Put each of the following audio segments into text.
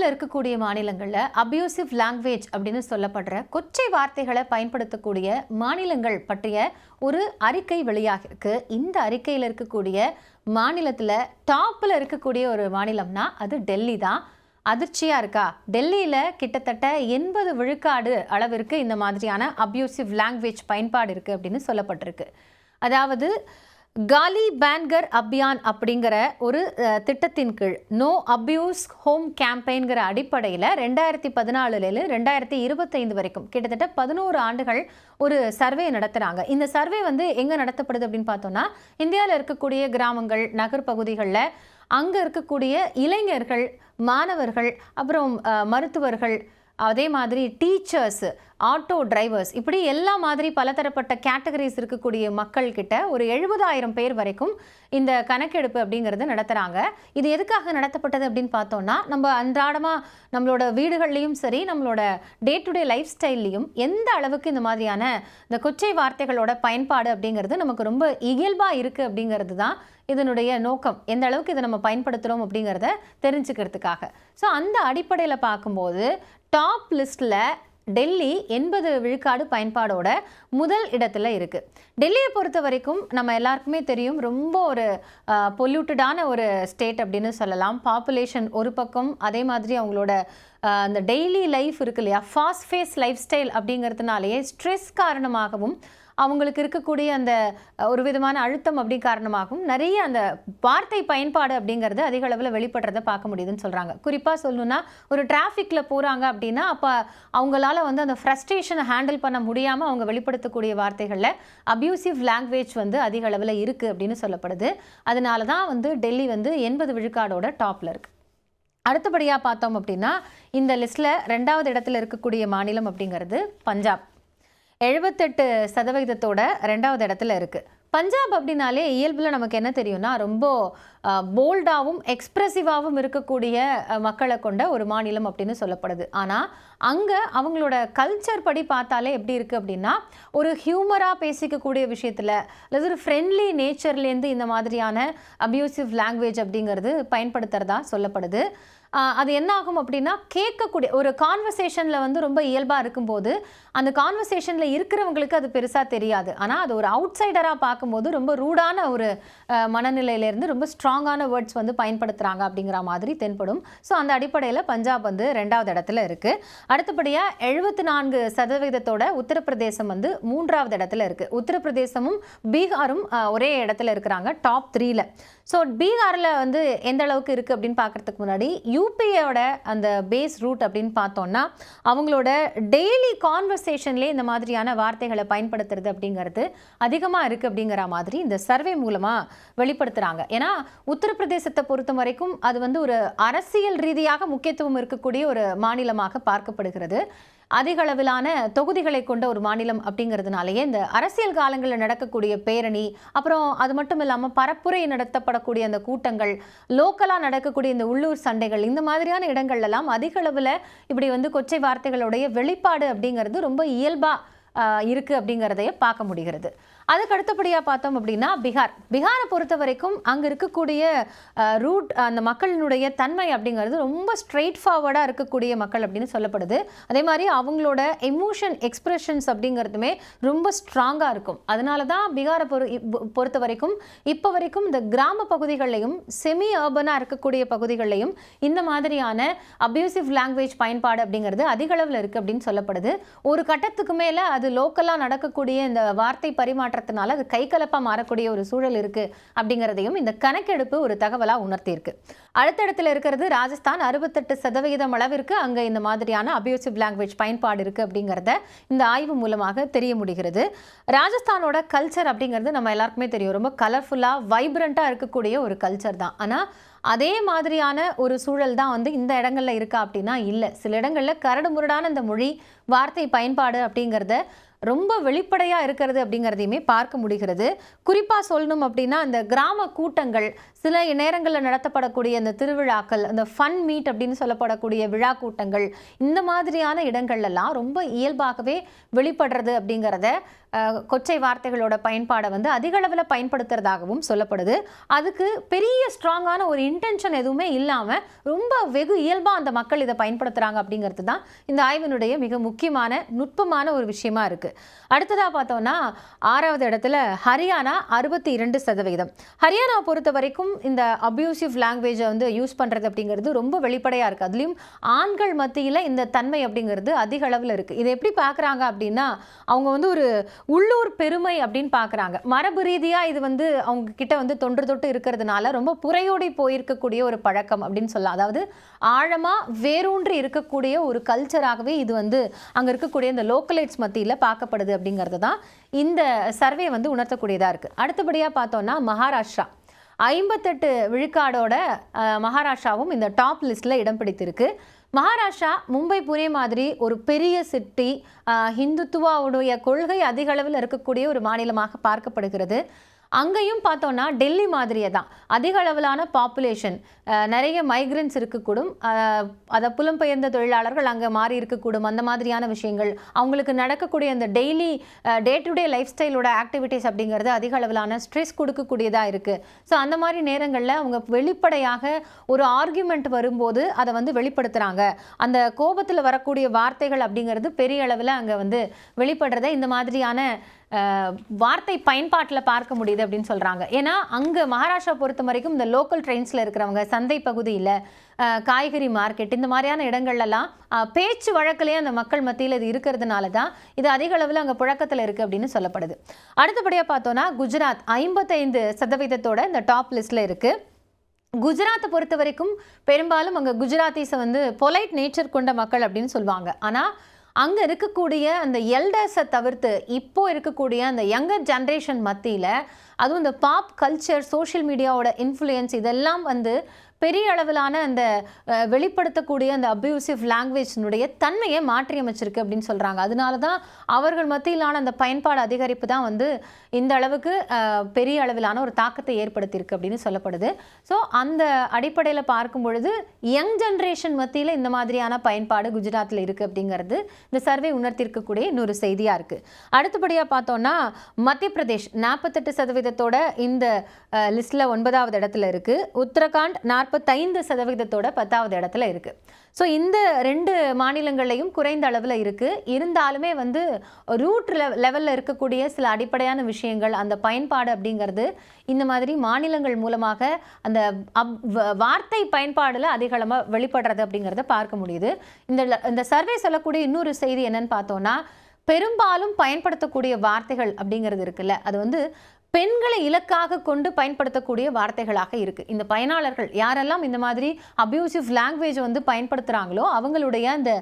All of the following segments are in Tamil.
இந்தியாவில் இருக்கக்கூடிய மாநிலங்களில் அபியூசிவ் லாங்குவேஜ் அப்படின்னு சொல்லப்படுற கொச்சை வார்த்தைகளை பயன்படுத்தக்கூடிய மாநிலங்கள் பற்றிய ஒரு அறிக்கை வெளியாகிருக்கு. இந்த அறிக்கையில் இருக்கக்கூடிய மாநிலத்தில் டாப்பில் இருக்கக்கூடிய ஒரு மாநிலம்னா அது டெல்லி தான். அதிர்ச்சியாக இருக்கா? டெல்லியில் கிட்டத்தட்ட 80 விழுக்காடு அளவிற்கு இந்த மாதிரியான அபியூசிவ் லாங்குவேஜ் பயன்பாடு இருக்குது அப்படின்னு சொல்லப்பட்டிருக்கு. அதாவது காலி பேன்கர் அபியான் அப்படிங்கிற ஒரு திட்டத்தின் கீழ் நோ அபியூஸ் ஹோம் கேம்பெயின்கிற அடிப்படையில் 2014 2025 வரைக்கும் கிட்டத்தட்ட 11 ஆண்டுகள் ஒரு சர்வே நடத்துகிறாங்க. இந்த சர்வே எங்கே நடத்தப்படுது அப்படின்னு பார்த்தோம்னா, இந்தியாவில் இருக்கக்கூடிய கிராமங்கள், நகர் பகுதிகளில் அங்கே இருக்கக்கூடிய இளைஞர்கள், மாணவர்கள், அப்புறம் மருத்துவர்கள், அதே மாதிரி டீச்சர்ஸ், ஆட்டோ டிரைவர்ஸ், இப்படி எல்லா மாதிரி பலதரப்பட்ட கேட்டகரிஸ் இருக்கக்கூடிய மக்கள் கிட்ட ஒரு 70,000 பேர் வரைக்கும் இந்த கணக்கெடுப்பு அப்படிங்கிறது நடத்துகிறாங்க. இது எதுக்காக நடத்தப்பட்டது அப்படின்னு பார்த்தோம்னா, நம்ம அன்றாடமாக நம்மளோட வீடுகள்லையும் சரி, நம்மளோட டே டு டே லைஃப் ஸ்டைல்லையும் எந்த அளவுக்கு இந்த மாதிரியான இந்த கொச்சை வார்த்தைகளோட பயன்பாடு அப்படிங்கிறது நமக்கு ரொம்ப இயல்பாக இருக்குது அப்படிங்கிறது தான் இதனுடைய நோக்கம். எந்த அளவுக்கு இதை நம்ம பயன்படுத்துகிறோம் அப்படிங்கிறத தெரிஞ்சுக்கிறதுக்காக. ஸோ அந்த அடிப்படையில் பார்க்கும்போது டாப் லிஸ்ட்டில் டெல்லி 80 விழுக்காடு பயன்பாடோட முதல் இடத்துல இருக்குது. டெல்லியை பொறுத்த வரைக்கும் நம்ம எல்லாருக்குமே தெரியும், ரொம்ப ஒரு பொல்யூட்டடான ஒரு ஸ்டேட் அப்படின்னு சொல்லலாம். பாப்புலேஷன் ஒரு பக்கம், அதே மாதிரி அவங்களோட அந்த டெய்லி லைஃப் இருக்கு இல்லையா, ஃபாஸ்ட் ஃபேஸ் லைஃப் ஸ்டைல் அப்படிங்கிறதுனாலேயே ஸ்ட்ரெஸ் காரணமாகவும் அவங்களுக்கு இருக்கக்கூடிய அந்த ஒரு விதமான அழுத்தம் அப்படி காரணமாகவும் நிறைய அந்த வார்த்தை பயன்பாடு அப்படிங்கிறது அதிக அளவில் வெளிப்படுறதை பார்க்க முடியுதுன்னு சொல்கிறாங்க. குறிப்பாக சொல்லணும்னா, ஒரு டிராஃபிக்கில் போகிறாங்க அப்படின்னா அப்போ அவங்களால அந்த ஃப்ரஸ்ட்ரேஷனை ஹேண்டில் பண்ண முடியாமல் அவங்க வெளிப்படுத்தக்கூடிய வார்த்தைகளில் அபியூசிவ் லாங்குவேஜ் அதிக அளவில் இருக்குது அப்படின்னு சொல்லப்படுது. அதனால தான் டெல்லி 80 விழுக்காடோட டாப்பில் இருக்குது. அடுத்தபடியாக பார்த்தோம் அப்படின்னா, இந்த லிஸ்ட்டில் 2வது இடத்துல இருக்கக்கூடிய மாநிலம் அப்படிங்கிறது பஞ்சாப். 78% 2வது இடத்துல இருக்குது. பஞ்சாப் அப்படின்னாலே இயல்பில் நமக்கு என்ன தெரியும்னா, ரொம்ப போல்டாகவும் எக்ஸ்ப்ரெசிவாகவும் இருக்கக்கூடிய மக்களை கொண்ட ஒரு மாநிலம் அப்படின்னு சொல்லப்படுது. ஆனால் அங்கே அவங்களோட கல்ச்சர் படி பார்த்தாலே எப்படி இருக்குது அப்படின்னா, ஒரு ஹியூமராக பேசிக்கக்கூடிய விஷயத்தில் அல்லது ஒரு ஃப்ரெண்ட்லி நேச்சர்லேருந்து இந்த மாதிரியான அபியூசிவ் லாங்குவேஜ் அப்படிங்கிறது பயன்படுத்துகிறதா சொல்லப்படுது. அது என்ன ஆகும் அப்படின்னா, கேட்கக்கூடிய ஒரு கான்வர்சேஷனில் ரொம்ப இயல்பாக இருக்கும்போது அந்த கான்வர்சேஷனில் இருக்கிறவங்களுக்கு அது பெருசாக தெரியாது. ஆனால் அது ஒரு அவுட் சைடராக பார்க்கும்போது ரொம்ப ரூடான ஒரு மனநிலையிலேருந்து ரொம்ப ஸ்ட்ராங்கான வேர்ட்ஸ் பயன்படுத்துகிறாங்க அப்படிங்கிற மாதிரி தென்படும். ஸோ அந்த அடிப்படையில் பஞ்சாப் 2வது இடத்துல இருக்குது. அடுத்தபடியாக 74% உத்தரப்பிரதேசம் 3வது இடத்துல இருக்குது. உத்தரப்பிரதேசமும் பீகாரும் ஒரே இடத்துல இருக்கிறாங்க, டாப் 3ல். ஸோ பீகாரில் எந்த அளவுக்கு இருக்குது அப்படின்னு பார்க்குறதுக்கு முன்னாடி, யூபியோட அந்த பேஸ் ரூட் அப்படின்னு பார்த்தோம்னா அவங்களோட டெய்லி கான்வர்சேஷன்லேயே இந்த மாதிரியான வார்த்தைகளை பயன்படுத்துறது அப்படிங்கிறது அதிகமாக இருக்குது அப்படிங்கிற மாதிரி இந்த சர்வே மூலமாக வெளிப்படுத்துகிறாங்க. ஏன்னா உத்தரப்பிரதேசத்தை பொறுத்த வரைக்கும் அது ஒரு அரசியல் ரீதியாக முக்கியத்துவம் இருக்கக்கூடிய ஒரு மாநிலமாக பார்க்கப்படுகிறது. அதிக அளவிலான தொகுதிகளை கொண்ட ஒரு மாநிலம் அப்படிங்கிறதுனாலேயே இந்த அரசியல் காலங்களில் நடக்கக்கூடிய பேரணி, அப்புறம் அது மட்டும் இல்லாமல் பரப்புரை நடத்தப்படக்கூடிய அந்த கூட்டங்கள், லோக்கலாக நடக்கக்கூடிய இந்த உள்ளூர் சண்டைகள், இந்த மாதிரியான இடங்கள்லாம் அதிக அளவில் இப்படி கொச்சை வார்த்தைகளுடைய வெளிப்பாடு அப்படிங்கிறது ரொம்ப இயல்பாக இருக்குது அப்படிங்கிறதையே பார்க்க முடிகிறது. அதுக்கு அடுத்தபடியாக பார்த்தோம் அப்படின்னா பீகாரை பொறுத்த வரைக்கும் அங்கே இருக்கக்கூடிய ரூட், அந்த மக்களினுடைய தன்மை அப்படிங்கிறது ரொம்ப ஸ்ட்ரெயிட் ஃபார்வர்டாக இருக்கக்கூடிய மக்கள் அப்படின்னு சொல்லப்படுது. அதே மாதிரி அவங்களோட எமோஷன் எக்ஸ்பிரஷன்ஸ் அப்படிங்கிறதுமே ரொம்ப ஸ்ட்ராங்காக இருக்கும். அதனால தான் பீகாரை பொறுத்த வரைக்கும் இப்போ வரைக்கும் இந்த கிராம பகுதிகளையும் செமி அர்பனாக இருக்கக்கூடிய பகுதிகளையும் இந்த மாதிரியான அபியூசிவ் லாங்குவேஜ் பயன்பாடு அப்படிங்கிறது அதிக அளவில் இருக்குது அப்படின்னு சொல்லப்படுது. ஒரு கட்டத்துக்கு மேலே அது லோக்கலாக நடக்கக்கூடிய இந்த வார்த்தை பரிமாற்ற அது கைகலப்பா மாறக்கூடிய ஒரு சூழல் இருக்கு அப்படிங்கிறதையும் இந்த கணக்கெடுப்பு ஒரு தகவலா உணர்த்தியிருக்கு. அடுத்த இடத்துல இருக்கிறது ராஜஸ்தான். 68% அளவிற்கு அங்க இந்த மாதிரியான அபியூசிவ் லாங்குவேஜ் பயன்பாடு இருக்கு அப்படிங்கிறத இந்த ஆய்வு மூலமாக தெரிய முடிகிறது. ராஜஸ்தானோட கல்ச்சர் அப்படிங்கிறது நம்ம எல்லாருக்குமே தெரியும், ரொம்ப கலர்ஃபுல்லா வைப்ரண்டா இருக்கக்கூடிய ஒரு கல்ச்சர் தான். ஆனா அதே மாதிரியான ஒரு சூழல் தான் இந்த இடங்கள்ல இருக்கா அப்படின்னா இல்லை. சில இடங்கள்ல கரடு முரடான இந்த மொழி வார்த்தை பயன்பாடு அப்படிங்கிறத ரொம்ப வெளிப்படையாக இருக்கிறது அப்படிங்கிறதையுமே பார்க்க முடிகிறது. குறிப்பாக சொல்லணும் அப்படின்னா, இந்த கிராம கூட்டங்கள், சில நேரங்களில் நடத்தப்படக்கூடிய இந்த திருவிழாக்கள், இந்த ஃபன் மீட் அப்படின்னு சொல்லப்படக்கூடிய விழா கூட்டங்கள், இந்த மாதிரியான இடங்கள்லாம் ரொம்ப இயல்பாகவே வெளிப்படுறது அப்படிங்கிறத கொச்சை வார்த்தைகளோட பயன்பாடை வந்து அதிக அளவில் பயன்படுத்துறதாகவும் சொல்லப்படுது. அதுக்கு பெரிய ஸ்ட்ராங்கான ஒரு இன்டென்ஷன் எதுவுமே இல்லாமல் ரொம்ப வெகு இயல்பாக அந்த மக்கள் இதை பயன்படுத்துகிறாங்க அப்படிங்கிறது தான் இந்த ஆய்வினுடைய மிக முக்கியமான நுட்பமான ஒரு விஷயமா இருக்குது. அடுத்ததாக பார்த்தோம்னா 6வது இடத்துல ஹரியானா 62%. ஹரியானா பொறுத்த வரைக்கும் இந்த அப்யூசிவ் லாங்குவேஜை வந்து யூஸ் பண்ணுறது அப்படிங்கிறது ரொம்ப வெளிப்படையாக இருக்குது. அதுலேயும் ஆண்கள் மத்தியில் இந்த தன்மை அப்படிங்கிறது அதிக அளவில் இருக்குது. இதை எப்படி பார்க்குறாங்க அப்படின்னா அவங்க வந்து ஒரு உள்ளூர் பெருமை அப்படின்னு பார்க்குறாங்க. மரபு ரீதியாக இது வந்து அவங்க கிட்ட வந்து தொன்று தொட்டு இருக்கிறதுனால ரொம்ப புறையோடி போயிருக்கக்கூடிய ஒரு பழக்கம் அப்படின்னு சொல்லலாம். அதாவது ஆழமாக வேரூன்றி இருக்கக்கூடிய ஒரு கல்ச்சராகவே இது வந்து அங்கே இருக்கக்கூடிய இந்த லோக்கலைட்ஸ் மத்தியில் பார்க்கப்படுது அப்படிங்கிறது தான் இந்த சர்வே வந்து உணர்த்தக்கூடியதாக இருக்குது. அடுத்தபடியாக பார்த்தோம்னா மகாராஷ்டிரா 58 விழுக்காடோட மகாராஷ்டிராவும் இந்த டாப் லிஸ்ட்டில் இடம் பிடித்திருக்கு. மகாராஷ்டிரா மும்பை புனே மாதிரி ஒரு பெரிய சிட்டி, ஹிந்துத்துவாவுடைய கொள்கை அதிக அளவில் இருக்கக்கூடிய ஒரு மாநிலமாக பார்க்கப்படுகிறது. அங்கேயும் பார்த்தோன்னா டெல்லி மாதிரியே தான் அதிக அளவிலான பாப்புலேஷன், நிறைய மைக்ரன்ஸ் இருக்கக்கூடும், அதை புலம்பெயர்ந்த தொழிலாளர்கள் அங்கே மாறி இருக்கக்கூடும். அந்த மாதிரியான விஷயங்கள் அவங்களுக்கு நடக்கக்கூடிய அந்த daily day to day life ஸ்டைலோட ஆக்டிவிட்டீஸ் அப்படிங்கிறது அதிக அளவிலான ஸ்ட்ரெஸ் கொடுக்கக்கூடியதாக இருக்குது. ஸோ அந்த மாதிரி நேரங்களில் அவங்க வெளிப்படையாக ஒரு ஆர்கியூமெண்ட் வரும்போது அதை வந்து வெளிப்படுத்துகிறாங்க. அந்த கோபத்தில் வரக்கூடிய வார்த்தைகள் அப்படிங்கிறது பெரிய அளவில் அங்கே வந்து வெளிப்படுறதை இந்த மாதிரியான வார்த்தை பயன்பாட்டில் பார்க்க முடியுது அப்படின்னு சொல்கிறாங்க. ஏன்னா அங்கே மகாராஷ்டிரா பொறுத்த வரைக்கும் இந்த லோக்கல் ட்ரெயின்ஸில் இருக்கிறவங்க சந்தை பகுதியில், காய்கறி மார்க்கெட், இந்த மாதிரியான இடங்கள்லாம் பேச்சு வழக்கிலேயே அந்த மக்கள் மத்தியில் இது இருக்கிறதுனால தான் இது அதிக அளவில் அங்கே புழக்கத்தில் இருக்குது அப்படின்னு சொல்லப்படுது. அடுத்தபடியாக பார்த்தோன்னா குஜராத் 55% இந்த டாப் லிஸ்ட்டில் இருக்குது. குஜராத்தை பொறுத்த வரைக்கும் பெரும்பாலும் அங்கே குஜராத்தீஸை வந்து பொலைட் நேச்சர் கொண்ட மக்கள் அப்படின்னு சொல்லுவாங்க. ஆனால் அங்கே இருக்கக்கூடிய அந்த எல்டர்ஸை தவிர்த்து இப்போ இருக்கக்கூடிய அந்த யங்கர் ஜென்ரேஷன் மத்தியில் அதுவும் இந்த பாப் கல்ச்சர், சோஷியல் மீடியாவோட இன்ஃப்ளூயன்ஸ் இதெல்லாம் வந்து பெரிய அளவிலான அந்த வெளிப்படுத்தக்கூடிய அந்த அப்யூசிவ் லாங்குவேஜினுடைய தன்மையை மாற்றி அமைச்சிருக்கு அப்படின்னு சொல்கிறாங்க. அதனால தான் அவர்கள் மத்தியிலான அந்த பயன்பாடு அதிகரிப்பு தான் வந்து இந்த அளவுக்கு பெரிய அளவிலான ஒரு தாக்கத்தை ஏற்படுத்தியிருக்கு அப்படின்னு சொல்லப்படுது. ஸோ அந்த அடிப்படையில் பார்க்கும் பொழுது யங் ஜென்ரேஷன் மத்தியில் இந்த மாதிரியான பயன்பாடு குஜராத்தில் இருக்குது அப்படிங்கிறது இந்த சர்வே உணர்த்திருக்கக்கூடிய இன்னொரு செய்தியாக இருக்குது. அடுத்தபடியாக பார்த்தோன்னா மத்திய பிரதேஷ் 48% இந்த லிஸ்ட்டில் 9வது இடத்துல இருக்குது. உத்தரகாண்ட் 45% 10வது இடத்துல இருக்குது. ஸோ இந்த 2 மாநிலங்களையும் குறைந்த அளவில் இருக்குது. இருந்தாலுமே வந்து ரூட் லெவலில் இருக்கக்கூடிய சில அடிப்படையான விஷயங்கள், அந்த பயன்பாடு அப்படிங்கிறது இந்த மாதிரி மாநிலங்கள் மூலமாக அந்த வார்த்தை பயன்பாடில் அதிகளமாக வெளிப்படுறது அப்படிங்கிறத பார்க்க முடியுது. இந்த சர்வே சொல்லக்கூடிய இன்னொரு செய்தி என்னன்னு பார்த்தோன்னா, பெரும்பாலும் பயன்படுத்தக்கூடிய வார்த்தைகள் அப்படிங்கிறது இருக்குல்ல, அது வந்து பெண்களை இலக்காக கொண்டு பயன்படுத்தக்கூடிய வார்த்தைகளாக இருக்குது. இந்த பயனாளர்கள் யாரெல்லாம் இந்த மாதிரி அப்யூசிவ் லாங்குவேஜ் வந்து பயன்படுத்துகிறாங்களோ அவங்களுடைய அந்த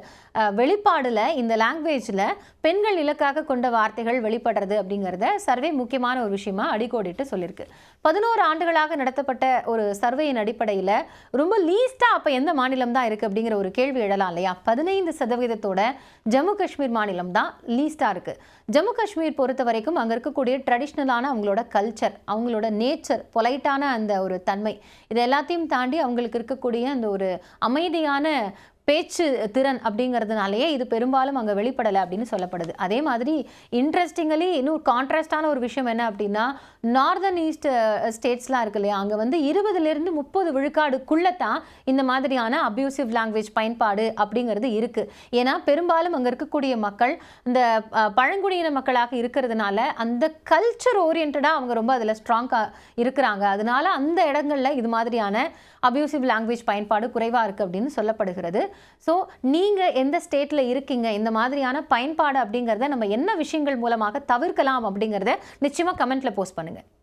வெளிப்பாடில் இந்த லாங்குவேஜில் பெண்கள் இலக்காக கொண்ட வார்த்தைகள் வெளிப்படுறது அப்படிங்கிறத சர்வே முக்கியமான ஒரு விஷயமா அடிக்கோடிட்டு சொல்லியிருக்கு. 11 ஆண்டுகளாக நடத்தப்பட்ட ஒரு சர்வேயின் அடிப்படையில் ரொம்ப லீஸ்ட்டாக அப்போ எந்த மாநிலம் தான் இருக்குது அப்படிங்கிற ஒரு கேள்வி எழலாம் இல்லையா? 15% ஜம்மு காஷ்மீர் மாநிலம் தான் லீஸ்ட்டாக இருக்குது. ஜம்மு காஷ்மீர் பொறுத்த வரைக்கும் அங்கே இருக்கக்கூடிய ட்ரெடிஷ்னலான அவங்களோட கல்ச்சர், அவங்களோட நேச்சர், பொலைட்டான அந்த ஒரு தன்மை, இது எல்லாத்தையும் தாண்டி அவங்களுக்கு இருக்கக்கூடிய அந்த ஒரு அமைதியான பேச்சு திறன் அப்படிங்கிறதுனாலேயே இது பெரும்பாலும் அங்கே வெளிப்படலை அப்படின்னு சொல்லப்படுது. அதே மாதிரி இன்ட்ரெஸ்டிங்கலி இன்னும் கான்ட்ராஸ்டான ஒரு விஷயம் என்ன அப்படின்னா, நார்தர்ன் ஈஸ்ட் ஸ்டேட்ஸ்லாம் இருக்கு இல்லையா, அங்கே வந்து 20% 30 விழுக்காடுக்குள்ளே தான் இந்த மாதிரியான அப்யூசிவ் லாங்குவேஜ் பயன்பாடு அப்படிங்கிறது இருக்குது. ஏன்னா பெரும்பாலும் அங்கே இருக்கக்கூடிய மக்கள் இந்த பழங்குடியின மக்களாக இருக்கிறதுனால அந்த கல்ச்சர் ஓரியன்டாக அவங்க ரொம்ப அதில் ஸ்ட்ராங்காக இருக்கிறாங்க. அதனால அந்த இடங்களில் இது மாதிரியான அப்யூசிவ் லாங்குவேஜ் பயன்பாடு குறைவாக இருக்குது அப்படின்னு சொல்லப்படுகிறது. ஸோ நீங்கள் எந்த ஸ்டேட்டில் இருக்கீங்க, இந்த மாதிரியான பயன்பாடு அப்படிங்கிறத நம்ம என்ன விஷயங்கள் மூலமாக தவிர்க்கலாம் அப்படிங்கிறத நிச்சயமாக கமெண்ட்டில் போஸ்ட் பண்ணுங்கள்.